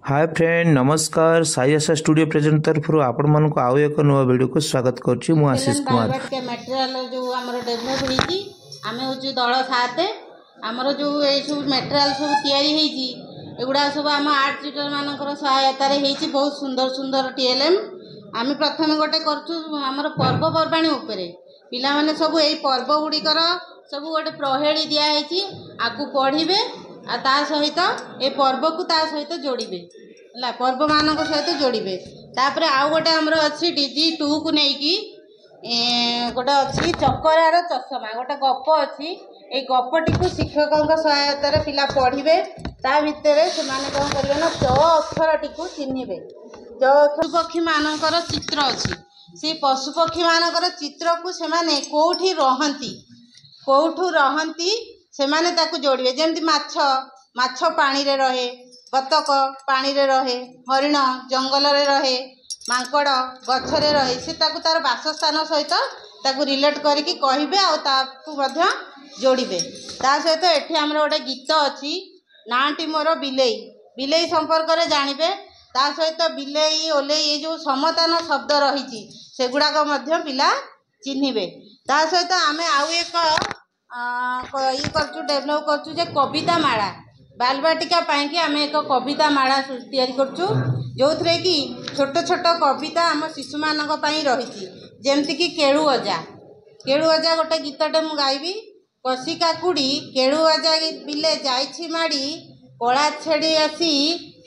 hi friend नमस्कार साई आशा studio present तरफ आपण मान को आउ एक नुआ वीडियो को स्वागत करछि मु आशीष कुमार के मटेरियल जो हमर डेवलप होईची आमे होची दल साथे हमर जो ए सब मटेरियल सब तयारी होईची एगुडा सब हम आर्ट टीचर मानकर सहायता रे होईची बहुत सुंदर सुंदर टीएलएम आमे प्रथम गोटे करछु हमर पर्व पर्वाणी ऊपरे पिला माने सब एई पर्व गुडी कर सब गोटे प्रहेली दिया होईची आकु पढिबे आ ता सहित ए पर्व को ता सहित जोड़िबे ला पर्व मानक सहित जोड़िबे तापरे आउ गोटे हमर अछि डीजी 2 को नै की गोटे अछि चक्करार चषमा गोटे गप अछि ए गपटी को शिक्षकक सहायता रे पिला पढिबे ता भितरे से माने कोन करबे ना च अक्षरटी को चिन्हिबे च पशुपक्षी मानकर चित्र अछि से पशुपक्षी मानकर चित्र को से माने कोठी रहंती कोठू रहंती से माने ताकू जोड़िबे जेमति माछ माछ पानी रे रहे बतक पानी रे रहे हरिण जंगल रे रहे मांकड़ गछ रे रहे से ताकू तार वासस्थान सहित ताकू रिलेट करिकि कहिबे आ ताकू मध्य जोड़िबे ता सहित एठी हमर गोटे गीत अछि नांटी मोर बिलेई बिलेई संपर्क रे जानिबे ता सहित बिलेई ओलेई ए जो समतान शब्द रहिछि सेगुडा को मध्य पिला चिन्हिबे ता सहित आमे आउ एक ये करचु डेवलप करचु जे कविता माला बालबाटिका पाई कि आमे एक कविता माला तैयारी करचु जो थरे कि छोट छोट कविता आम शिशु मानक पई रहिछि जेमति कि केळु अजा गोटे गीतटे मु गाइबी कसी काकुड़ी केळु अजा बिले जाइछि माड़ी कला छेड़ी आसी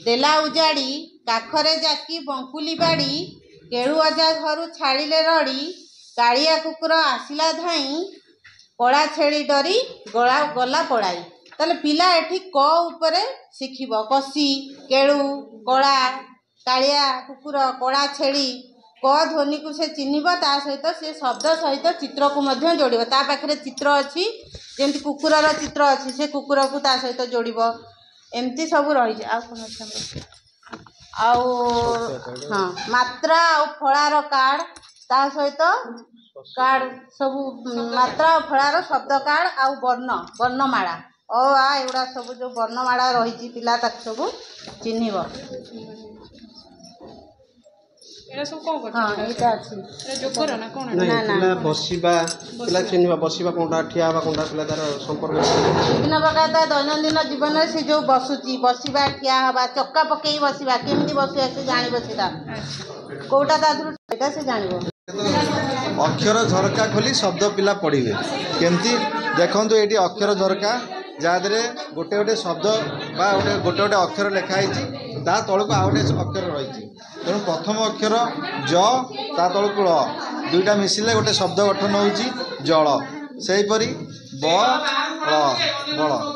देला उजाड़ी काखरे जाकी बंकुली बाड़ी केळु अजा घरु छाड़िले रड़ी कालिया कुकुर आसिला धाई कला छेड़ी डरी गला गला पड़ाई ताले पिला एठी क ऊपरे शिखिबो कसी केळु कला कालिया कुकुर कला छेड़ी क ध्वनि को से चिन्हिबो ता सहित से शब्द सहित चित्र को मध्य जोड़िबो ता पाखरे चित्र अछि जेंति कुकुरर चित्र अछि से कुकुर को ता सहित जोड़िबो एमती सब रहि आ कोन अछि हां मात्रा आ फळार कार्ड ता सहित कार्ड सब मात्रा फळार शब्द कार्ड आ वर्णमाला ओ आ एवडा सब जो वर्णमाला रही पिला तक सब चिन्हिबो एरा सब कोन करछ हां एटा अछि एरा जोकर ना कोन ना पिला बसिबा पिला चिन्हिबा बसिबा कोनटा ठिया बा कोनटा पिला तार संपर्क विभिन्न प्रकार ता दैनंदिन जीवन में से जो बसुची बसिबा ठिया हबा चक्का पकेई बसिबा केमती बसिबा से जानिबो सेटा कोटा दादरु एटा से जानिबो अक्षर झरका खोली शब्द पिला पढ़िबे केमती देखंतु एटी अक्षर झरका जादरे गोटे गोटे शब्द बा गोटे गोटे अक्षर लिखा होईची ता तळको आ गोटे अक्षर रहिची तेणु प्रथम अक्षर ज ता तळको ल दुईटा मिसिले गोटे शब्द गठन होउची जल सेही परी ब ल बळ हला